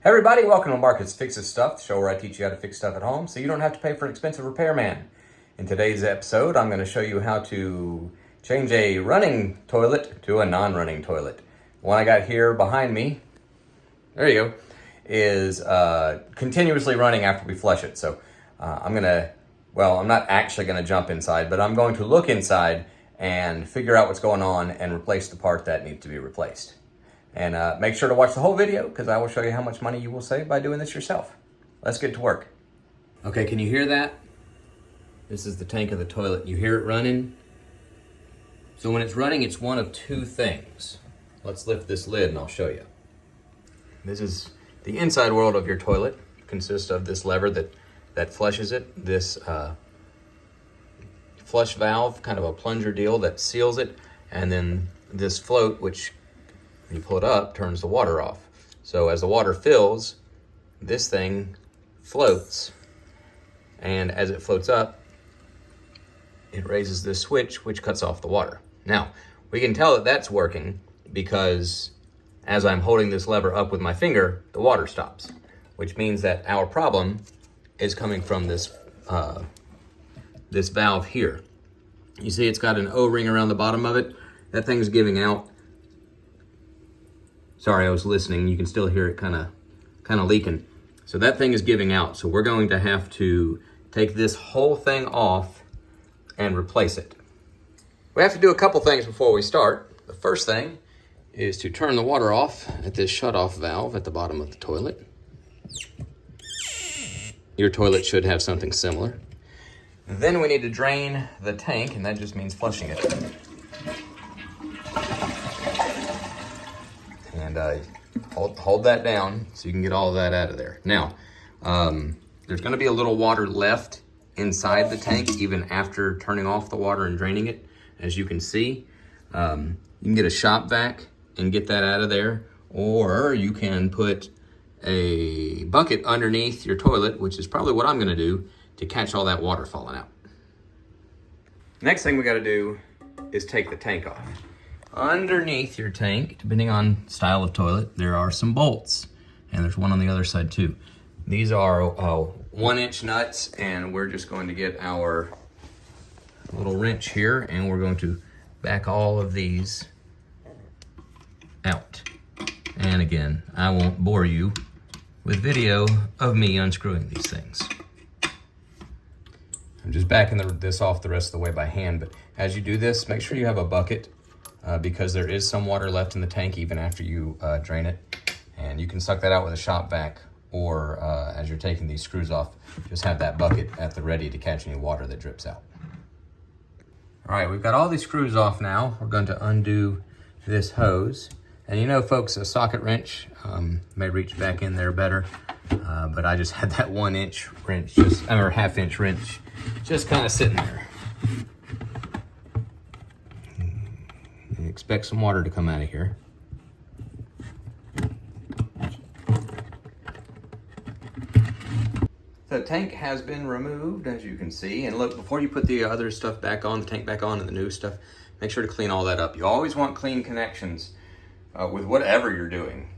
Hey everybody, welcome to Marcus Fixes Stuff, the show where I teach you how to fix stuff at home so you don't have to pay for an expensive repairman. In today's episode, I'm going to show you how to change a running toilet to a non-running toilet. The one I got here behind me, there you go, is continuously running after we flush it. So I'm not actually going to jump inside, but I'm going to look inside and figure out what's going on and replace the part that needs to be replaced. And make sure to watch the whole video because I will show you how much money you will save by doing this yourself. Let's get to work. Okay, can you hear that? This is the tank of the toilet. You hear it running? So when it's running, it's one of two things. Let's lift this lid and I'll show you. This is the inside world of your toilet. It consists of this lever that flushes it, this flush valve, kind of a plunger deal that seals it, and then this float, which when you pull it up, turns the water off. So as the water fills, this thing floats, and as it floats up, it raises this switch, which cuts off the water. Now, we can tell that that's working because as I'm holding this lever up with my finger, the water stops, which means that our problem is coming from this valve here. You see it's got an O-ring around the bottom of it. That thing's giving out. Sorry, I was listening. You can still hear it kind of leaking. So that thing is giving out. So we're going to have to take this whole thing off and replace it. We have to do a couple things before we start. The first thing is to turn the water off at this shut-off valve at the bottom of the toilet. Your toilet should have something similar. Then we need to drain the tank, and that just means flushing it. And hold that down so you can get all of that out of there. Now, there's going to be a little water left inside the tank even after turning off the water and draining it. As you can see, you can get a shop vac and get that out of there, or you can put a bucket underneath your toilet, which is probably what I'm going to do to catch all that water falling out. Next thing we got to do is take the tank off. Underneath your tank, depending on style of toilet, there are some bolts, and there's one on the other side too. These are 1-inch nuts, and we're just going to get our little wrench here, and we're going to back all of these out. And again, I won't bore you with video of me unscrewing these things. I'm just backing this off the rest of the way by hand, but as you do this, make sure you have a bucket because there is some water left in the tank even after you drain it. And you can suck that out with a shop vac, or as you're taking these screws off, just have that bucket at the ready to catch any water that drips out. All right, we've got all these screws off now. We're going to undo this hose. And you know, folks, a socket wrench may reach back in there better, but I just had that 1-inch wrench, or half-inch wrench, just kind of sitting there. And expect some water to come out of here. The tank has been removed, as you can see. And look, before you put the other stuff back on, the tank back on and the new stuff, make sure to clean all that up. You always want clean connections with whatever you're doing,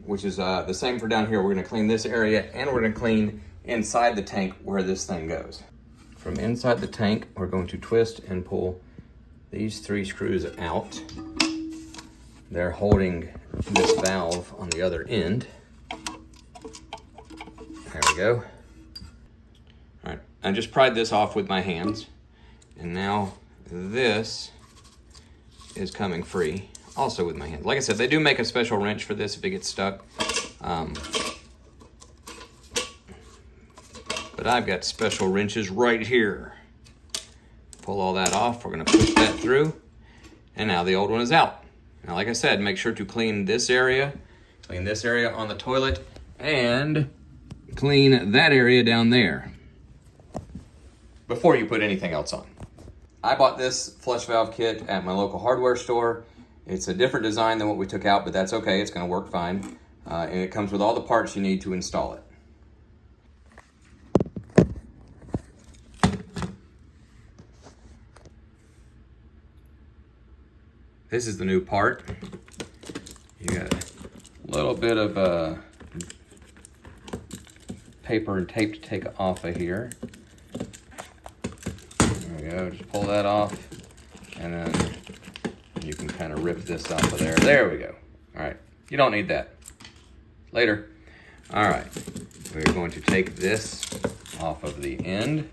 which is the same for down here. We're gonna clean this area, and we're gonna clean inside the tank where this thing goes. From inside the tank, we're going to twist and pull these 3 screws out. They're holding this valve on the other end. There we go. All right, I just pried this off with my hands, and now this is coming free, also with my hands. Like I said, they do make a special wrench for this if it gets stuck. But I've got special wrenches right here. Pull all that off. We're gonna push that through, and now the old one is out. Now, like I said, make sure to clean this area on the toilet, and clean that area down there before you put anything else on. I bought this flush valve kit at my local hardware store. It's a different design than what we took out, but that's okay. It's gonna work fine. And it comes with all the parts you need to install it. This is the new part. You got a little bit of paper and tape to take off of here. There we go, just pull that off, and then you can kind of rip this off of there. There we go. All right, you don't need that. Later. All right, we're going to take this off of the end.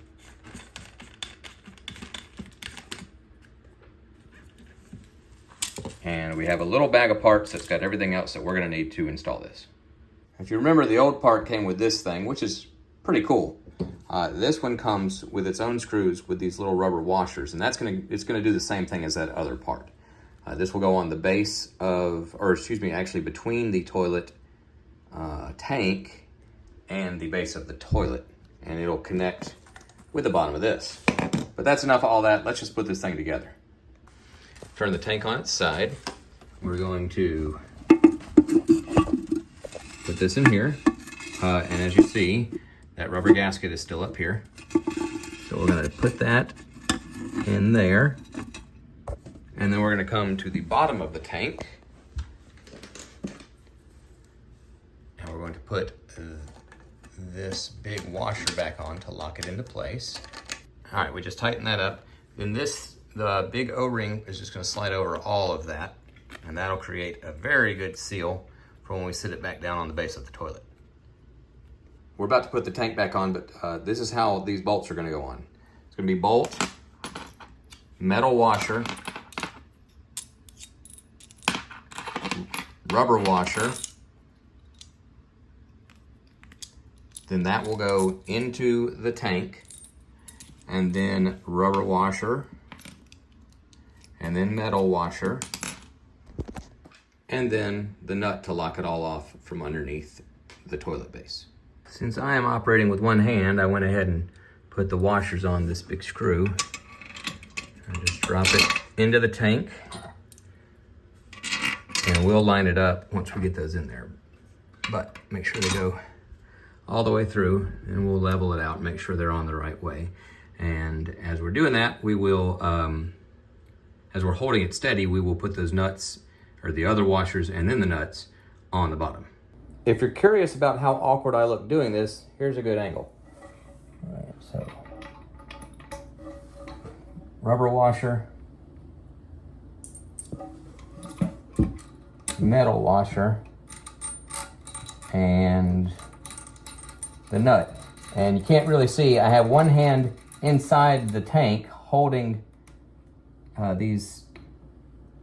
And we have a little bag of parts that's got everything else that we're gonna need to install this. If you remember, the old part came with this thing, which is pretty cool. This one comes with its own screws with these little rubber washers, and it's gonna do the same thing as that other part. This will go on the base of, or excuse me, actually between the toilet tank and the base of the toilet, and it'll connect with the bottom of this. But that's enough of all that. Let's just put this thing together. Turn the tank on its side. We're going to put this in here. And as you see, that rubber gasket is still up here. So we're gonna put that in there. And then we're gonna come to the bottom of the tank. And we're going to put this big washer back on to lock it into place. All right, we just tighten that up. Then the big O-ring is just gonna slide over all of that, and that'll create a very good seal for when we sit it back down on the base of the toilet. We're about to put the tank back on, but this is how these bolts are gonna go on. It's gonna be bolt, metal washer, rubber washer, then that will go into the tank, and then rubber washer, and then metal washer, and then the nut to lock it all off from underneath the toilet base. Since I am operating with one hand, I went ahead and put the washers on this big screw. And just drop it into the tank, and we'll line it up once we get those in there. But make sure they go all the way through, and we'll level it out and make sure they're on the right way. And as we're doing that, we will, as we're holding it steady, we will put those nuts, or the other washers and then the nuts, on the bottom. If you're curious about how awkward I look doing this, here's a good angle. All right, so rubber washer, metal washer, and the nut. And you can't really see, I have one hand inside the tank holding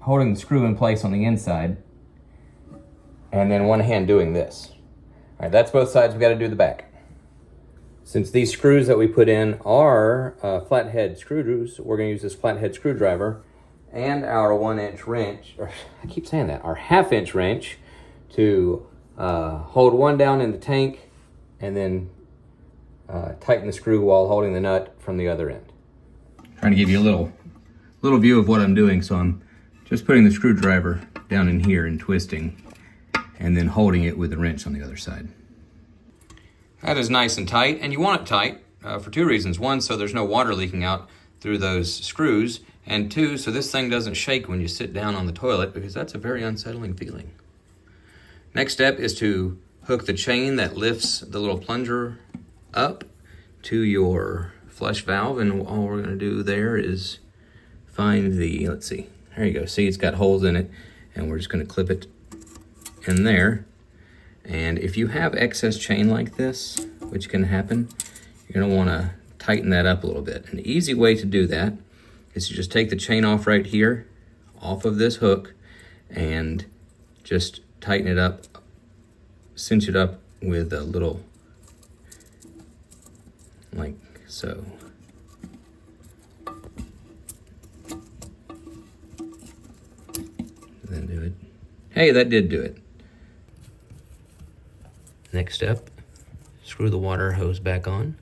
holding the screw in place on the inside, and then one hand doing this. All right, that's both sides. We got to do the back. Since these screws that we put in are flathead screws, we're going to use this flathead screwdriver and our 1-inch wrench, or I keep saying that, our 1/2-inch wrench to hold one down in the tank and then tighten the screw while holding the nut from the other end. Trying to give you a little view of what I'm doing. So I'm just putting the screwdriver down in here and twisting, and then holding it with the wrench on the other side. That is nice and tight, and you want it tight for two reasons. One, so there's no water leaking out through those screws, and two, so this thing doesn't shake when you sit down on the toilet, because that's a very unsettling feeling. Next step is to hook the chain that lifts the little plunger up to your flush valve, and all we're gonna do there is find the, let's see, there you go. See, it's got holes in it, and we're just gonna clip it in there. And if you have excess chain like this, which can happen, you're gonna wanna tighten that up a little bit. An easy way to do that is to just take the chain off right here, off of this hook, and just tighten it up, cinch it up with a little, like so. Then do it. Hey, that did do it. Next step, screw the water hose back on.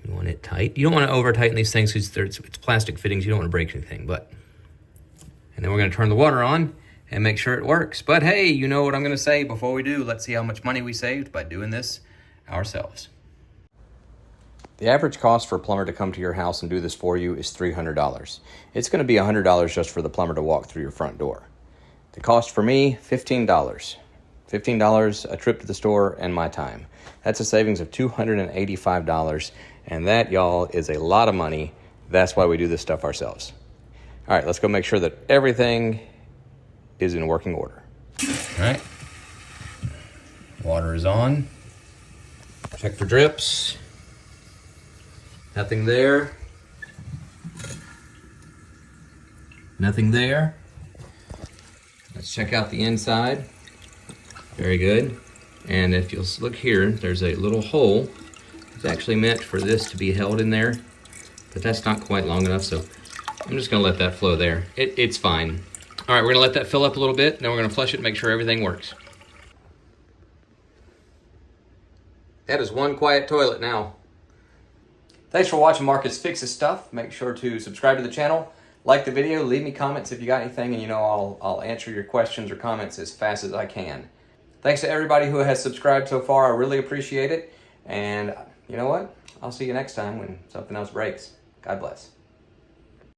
You want it tight. You don't want to over tighten these things because it's plastic fittings. You don't want to break anything, and then we're going to turn the water on and make sure it works. But hey, you know what I'm going to say before we do. Let's see how much money we saved by doing this ourselves. The average cost for a plumber to come to your house and do this for you is $300. It's going to be $100 just for the plumber to walk through your front door. The cost for me, $15. $15 a trip to the store and my time. That's a savings of $285, and that, y'all, is a lot of money. That's why we do this stuff ourselves. All right, let's go make sure that everything is in working order. All right, water is on. Check for drips. Nothing there. Nothing there. Let's check out the inside. Very good. And if you'll look here, there's a little hole. It's actually meant for this to be held in there, but that's not quite long enough, so I'm just gonna let that flow there. It's fine. All right, we're gonna let that fill up a little bit, then we're gonna flush it and make sure everything works. That is one quiet toilet now. Thanks for watching Marcus Fixes Stuff. Make sure to subscribe to the channel, like the video, leave me comments if you got anything, and I'll answer your questions or comments as fast as I can. Thanks to everybody who has subscribed so far. I really appreciate it. And you know what? I'll see you next time when something else breaks. God bless.